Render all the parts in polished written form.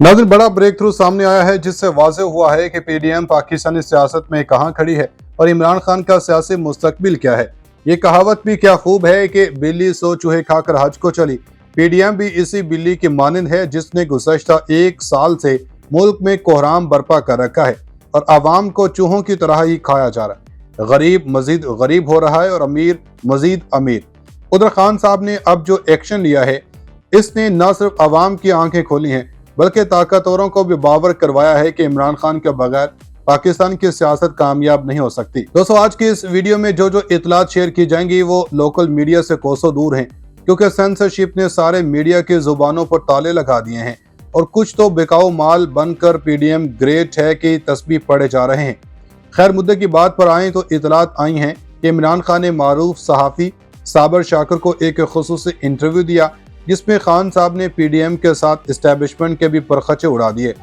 नाज़रीन, बड़ा break through सामने आया है जिससे वाज़ेह हुआ है कि पीडीएम पाकिस्तानी सियासत में कहां खड़ी है और इमरान खान का सियासी मुस्तकबिल क्या है। ये कहावत भी क्या खूब है कि बिल्ली 100 चूहे खाकर हज को चली। पीडीएम भी इसी बिल्ली की मानंद है जिसने गुज़श्ता एक साल से मुल्क में कोहराम बर्पा कर रखा है और आवाम को चूहों की तरह ही खाया जा रहा है। गरीब मजीद गरीब हो रहा है और अमीर मजीद अमीर। उधर खान साहब ने अब जो एक्शन लिया है इसने न सिर्फ आवाम की आंखें खोली हैं बल्कि ताकतवरों को भी बावर करवाया है कि इमरान खान के बगैर पाकिस्तान की सियासत कामयाब नहीं हो सकती। दोस्तों, आज की इस वीडियो में जो इतलात शेयर की जाएंगी वो लोकल मीडिया से कोसों दूर हैं, क्योंकि सेंसरशिप ने सारे मीडिया की जुबानों पर ताले लगा दिए हैं और कुछ तो बिकाऊ माल बनकर पीडीएम ग्रेट है कि तस्बीह पढ़े जा रहे हैं। खैर, मुद्दे की बात पर आए तो इतलात आई हैं कि इमरान खान ने मारूफ सहाफ़ी साबर शाकर को एक खुसूसी इंटरव्यू दिया जिसमें खान साहब ने पीडीएम के साथ इस्टेब्लिशमेंट के भी परखचे उड़ा दिए।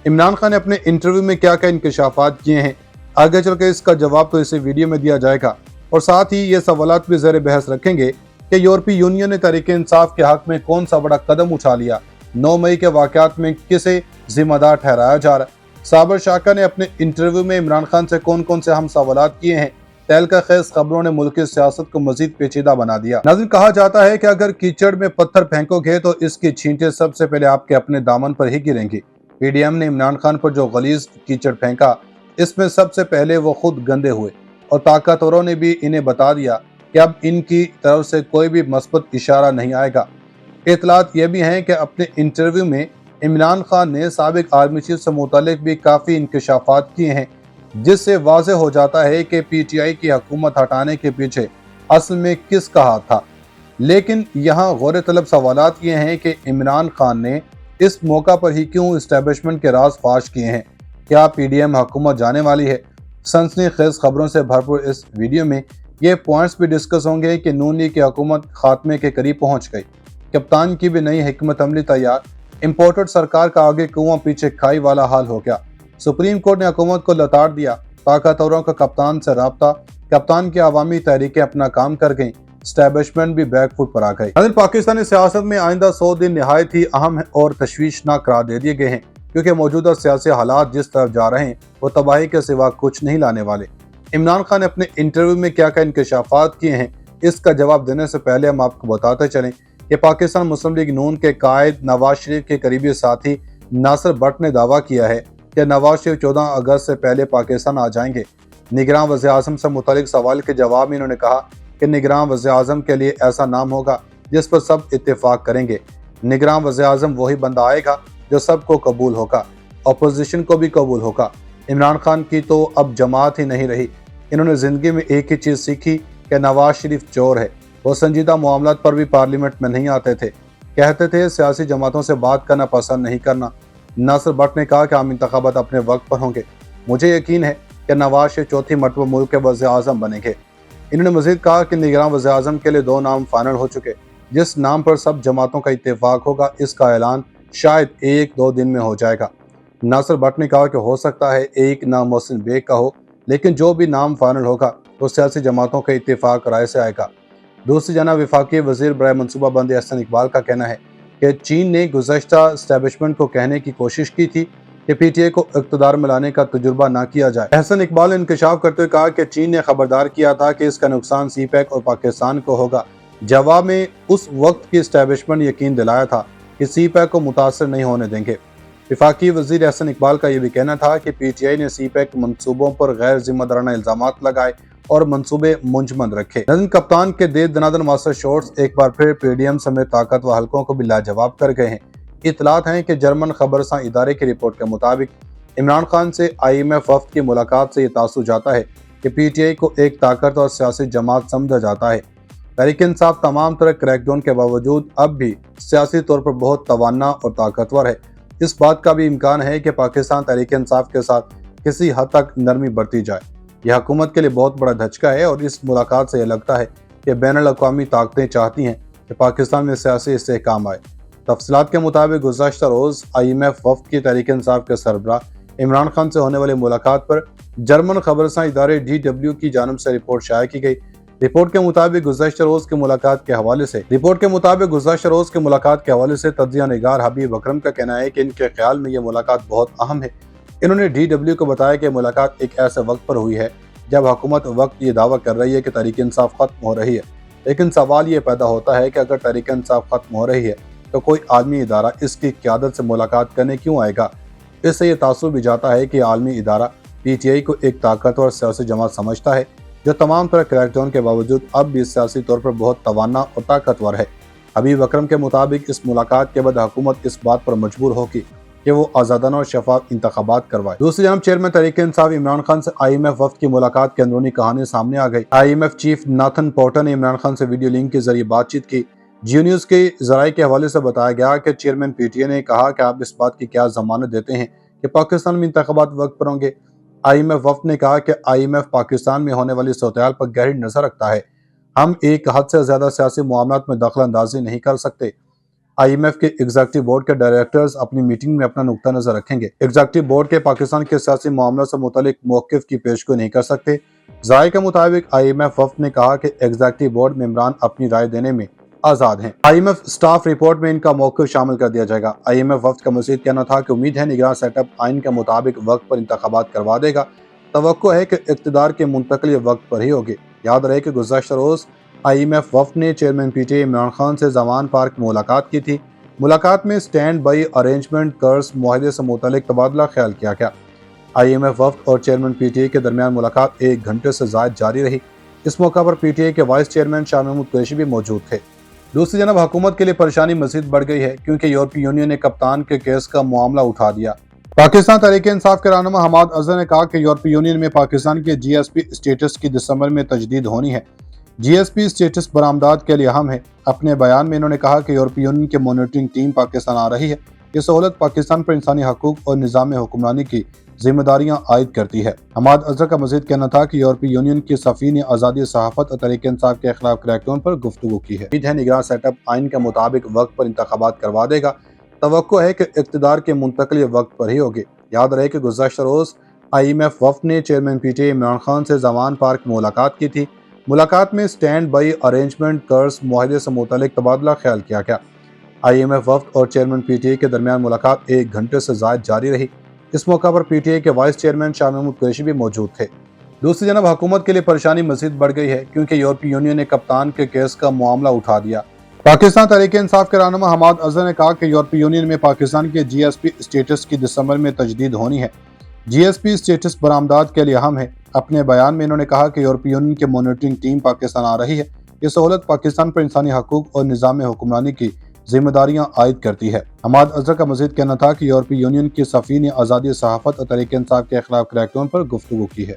इमरान खान ने अपने इंटरव्यू में क्या क्या इंकशाफात किए हैं, आगे चल के इसका जवाब तो इसी वीडियो में दिया जाएगा और साथ ही ये सवालात भी ज़ेर बहस रखेंगे कि यूरोपीय यूनियन ने तहरीक इंसाफ के हक में कौन सा बड़ा कदम उठा लिया। 9 मई के वाक़यात में किसे जिम्मेदार ठहराया जा रहा है। साबर शाकर ने अपने इंटरव्यू में इमरान खान से कौन कौन से हम सवालात किए हैं। तहलका खेज खबरों ने मुल्क की सियासत को मजीद पेचीदा बना दिया। नाज़रीन, कहा जाता है कि अगर कीचड़ में पत्थर फेंकोगे तो इसकी छींटे सबसे पहले आपके अपने दामन पर ही गिरेंगी। पीडीएम ने इमरान खान पर जो गलीज कीचड़ फेंका इसमें सबसे पहले वो खुद गंदे हुए और ताकतवरों ने भी इन्हें बता दिया कि अब इनकी तरफ से कोई भी मस्बत इशारा नहीं आएगा। इतलात ये भी हैं कि अपने इंटरव्यू में इमरान खान ने साबिक आर्मी चीफ से मुतालिक भी काफ़ी इंकशाफात किए हैं जिससे वाज़ेह हो जाता है कि पीटीआई की हुकूमत हटाने के पीछे असल में किसका हाथ था। लेकिन यहाँ गौर तलब सवालात ये हैं कि इमरान खान ने इस मौका पर ही क्यों इस्टेब्लिशमेंट के राज फाश किए हैं। क्या पीडीएम हुकूमत जाने वाली है? सनसनी खेज खबरों से भरपूर इस वीडियो में ये पॉइंट्स भी डिस्कस होंगे कि नून लीग की हुकूमत खात्मे के करीब पहुँच गई, कप्तान की भी नई हिकमत अमली तैयार, इम्पोर्टेड सरकार का आगे कुआं पीछे खाई वाला हाल हो गया, सुप्रीम कोर्ट ने हुकूमत को लताड़ दिया, ताकतवरों का कप्तान से राब्ता, कप्तान की अवामी तहरीकें अपना काम कर गईं, स्टैब्लिशमेंट भी बैकफुट पर आ गई। पाकिस्तानी सियासत में आइंदा 100 दिन निहायत ही अहम और तशवीशनाक करार दे दिए गए हैं, क्योंकि मौजूदा सियासी हालात जिस तरफ जा रहे हैं वो तबाही के सिवा कुछ नहीं लाने वाले। इमरान खान ने अपने इंटरव्यू में क्या क्या इंकशाफात किए हैं इसका जवाब देने से पहले हम आपको बताते चलें कि पाकिस्तान मुस्लिम लीग नून के कायद नवाज शरीफ के करीबी साथी नासिर भट्ट ने दावा किया है कि नवाज शरीफ 14 अगस्त से पहले पाकिस्तान आ जाएंगे। निगरान वज़ीर-ए-आज़म से मुतालिक सवाल के जवाब में इन्होंने कहा कि निगरान वज़ीर-ए-आज़म के लिए ऐसा नाम होगा जिस पर सब इत्तेफाक करेंगे। निगरान वज़ीर-ए-आज़म वही बंदा आएगा जो सबको कबूल होगा, अपोजिशन को भी कबूल होगा। इमरान खान की तो अब जमात ही नहीं रही। इन्होंने ज़िंदगी में एक ही चीज़ सीखी कि नवाज शरीफ चोर है। वो संजीदा मामलात पर भी पार्लियामेंट में नहीं आते थे, कहते थे सियासी जमातों से बात करना पसंद नहीं करना। नासिर भट्ट ने कहा कि आम इंतखाबात अपने वक्त पर होंगे। मुझे यकीन है कि नवाज शरीफ चौथी मरतबा मुल्क के वज़ीर-ए-आज़म बनेंगे। इन्होंने मजीद कहा कि निगरान वज़ीर-ए-आज़म के लिए 2 नाम फाइनल हो चुके, जिस नाम पर सब जमातों का इत्तेफाक होगा इसका ऐलान शायद 1-2 दिन में हो जाएगा। नासिर भट्ट ने कहा कि हो सकता है एक नाम मोहसिन बेग का हो, लेकिन जो भी नाम फाइनल होगा वो सियासी जमातों के इत्तेफाक राय से आएगा। दूसरी जानब वफाकी वज़ीर बराए मनसूबाबंदी अहसन इकबाल का कहना है कि चीन ने गुज़श्ता एस्टेब्लिशमेंट को कहने की कोशिश की थी कि पीटीआई को इक़्तिदार में लाने का तजुर्बा ना किया जाए। अहसन इकबाल ने इंकशाफ करते हुए कहा कि चीन ने खबरदार किया था कि इसका नुकसान सीपैक और पाकिस्तान को होगा। जवाब में उस वक्त की एस्टेब्लिशमेंट यकीन दिलाया था कि सीपैक को मुतासर नहीं होने देंगे। वफाकी वज़ीर अहसन इकबाल का यह भी कहना था कि पीटीआई ने सीपैक मनसूबों पर गैर जिम्मेदाराना इल्ज़ामात लगाए और मंसूबे मुंजमद रखे। कप्तान के दे दनादन मास्टर शॉट्स एक बार फिर पीडीएम समेत ताकत व हलकों को भी लाजवाब कर गए हैं। इतलात हैं कि जर्मन खबरसां इदारे की रिपोर्ट के मुताबिक इमरान खान से IMF वफ्द की मुलाकात से ये तासुर जाता है कि पीटीआई को एक ताकत और सियासी जमात समझा जाता है। तहरीक इंसाफ तमाम तरह क्रैकडाउन के बावजूद अब भी सियासी तौर पर बहुत तवाना और ताकतवर है। इस बात का भी इम्कान है कि पाकिस्तान तहरीक इंसाफ के साथ किसी हद तक नरमी बरती जाए। यह हुकूमत के लिए बहुत बड़ा धचका है और इस मुलाकात से यह लगता है कि बैनुल-अक़वामी ताकतें चाहती हैं कि पाकिस्तान में सियासी इस्तेहकाम आए। तफसीलात के मुताबिक गुज़श्ता रोज़ IMF वफ़द की तहरीक इंसाफ के सरबराह इमरान खान से होने वाली मुलाकात पर जर्मन खबरसां इदारे DW की जानिब से रिपोर्ट शाया की गई रिपोर्ट के मुताबिक गुज़श्ता रोज की मुलाकात के हवाले से तज्ज़िया निगार हबीब अकरम का कहना है कि इनके ख्याल में ये मुलाकात बहुत अहम है। इन्होंने DW को बताया कि मुलाकात एक ऐसे वक्त पर हुई है जब हुकूमत वक्त ये दावा कर रही है कि तहरीक इंसाफ खत्म हो रही है, लेकिन सवाल ये पैदा होता है कि अगर तहरीक इंसाफ खत्म हो रही है तो कोई आलमी इदारा इसकी क़यादत से मुलाकात करने क्यों आएगा। इससे ये तासुर भी जाता है कि आलमी इदारा PTI को एक ताकतवर सियासी जमात समझता है जो तमाम तरह क्रैकडाउन के बावजूद अब भी सियासी तौर पर बहुत तवाना और ताकतवर है। हबीब अकरम के मुताबिक इस मुलाकात के बाद हुकूमत इस बात पर मजबूर होगी कि वो आज़ादाना और शफाफ इंतखाबात करवाए। दूसरी जानब चेयरमैन तहरीक इंसाफ इमरान खान से IMF वफ्द की मुलाकात की अंदरूनी कहानी सामने आ गई। IMF चीफ नाथन पोर्टर ने इमरान खान से वीडियो लिंक के जरिए बातचीत की। जियो न्यूज़ के ज़राए के हवाले से बताया गया कि चेयरमैन PTI ने कहा कि आप इस बात की क्या जमानत देते हैं कि पाकिस्तान में इंतखाबात वक्त पर होंगे। IMF वफ्द ने कहा कि IMF पाकिस्तान में होने वाली सूरत-ए-हाल पर गहरी नजर रखता है। हम एक हद से ज्यादा सियासी मामलात में दखल अंदाजी नहीं कर सकते। IMF के एग्जीक्यूटिव बोर्ड के डायरेक्टर्स अपनी मीटिंग में अपना नुक्ता नजर रखेंगे। एग्जीक्यूटिव बोर्ड के पाकिस्तान के सियासी मामलों से मुतालिक मौक़िफ़ की पेशगोई नहीं कर सकते। ज़राए के मुताबिक IMF वफ्द ने कहा कि एग्जीक्यूटिव बोर्ड मेंबरान अपनी राय देने में आज़ाद हैं। IMF स्टाफ रिपोर्ट में इनका मौक़िफ़ शामिल कर दिया जाएगा। IMF वफ्द का मज़ीद कहना था कि उम्मीद है निगरान सेटअप आइन के मुताबिक वक्त पर इंतखाबात करवा देगा। तवक्को है कि इक़्तिदार के मुंतकली वक्त पर ही होगी। याद रहे कि गुज़श्ता रोज़ IMF वफ्द ने चेयरमैन PTI इमरान खान से जवान पार्क में मुलाकात की थी। मुलाकात में स्टैंड बाई अरेंजमेंट कर्ज मुआहदे से मुतालिक तबादला ख्याल किया गया। IMF वफ्द और चेयरमैन PTI के दरमियान मुलाकात 1 घंटे से ज़ायद जारी रही। इस मौका पर PTI के वाइस चेयरमैन शाह महमूद कुरैशी भी मौजूद थे। दूसरी जानब हुकूमत के लिए परेशानी मज़ीद बढ़ गई है क्योंकि यूरोपीय यूनियन ने कप्तान के केस का मामला उठा दिया। पाकिस्तान तहरीक इंसाफ के रहनुमा हमाद अजहर ने कहा कि यूरोपीय यूनियन में पाकिस्तान के GSP स्टेटस की दिसंबर में तजदीद होनी है। GSP स्टेटस बरामदात के लिए अहम है। अपने बयान में इन्होंने कहा कि यूरोपीय यूनियन की मॉनिटरिंग टीम पाकिस्तान आ रही है। ये सहूलत पाकिस्तान पर इंसानी हकूक और निज़ाम हुक्मरानी की जिम्मेदारियां आयद करती है। हमाद अजहर का मज़ीद कहना था कि यूरोपीय यूनियन की सफ़ी ने आज़ादी सहाफ़त और तहरीक इंसाफ के खिलाफ क्रैकडाउन पर गुफ्तगू की है। उम्मीद है निगरान सेटअप आइन के मुताबिक वक्त पर इंतखाबात करवा देगा। तवक्को है कि इक़्तिदार के मुंतकली वक्त पर ही होगी। याद रहे कि गुज़श्ता रोज़ IMF वफ्द ने चेयरमैन PTI इमरान खान से जवान पार्क में मुलाकात की थी। मुलाकात में स्टैंड बाई अरेंजमेंट कर्ज मुआहदे से मुतालिक तबादला ख्याल किया गया। IMF वफ्द और चेयरमैन PTI के दरमियान मुलाकात 1 घंटे से ज़ायद जारी रही। इस मौका पर PTI के वाइस चेयरमैन शाह महमूद कुरैशी भी मौजूद थे। दूसरी जानब हुकूमत के लिए परेशानी मज़ीद बढ़ गई है क्योंकि यूरोपीय यूनियन ने कप्तान के केस का मामला उठा दिया। पाकिस्तान तहरीक इंसाफ के रहनुमा हमाद अजहर ने कहा कि यूरोपीय यूनियन में पाकिस्तान के GSP स्टेटस की दिसंबर में तजदीद होनी है। GSP स्टेटस बरामदात के लिए अहम है। अपने बयान में इन्होंने कहा कि यूरोपीय यूनियन की मॉनिटरिंग टीम पाकिस्तान आ रही है। ये सहूलत पाकिस्तान पर इंसानी हकूक और निज़ाम हुक्मरानी की जिम्मेदारियां आयद करती है। हमाद अजहर का मज़ीद कहना था कि यूरोपीय यूनियन की सफ़ी ने आज़ादी सहाफ़त और तहरीक इंसाफ के खिलाफ क्रैकडाउन पर गुफ्तगू की है।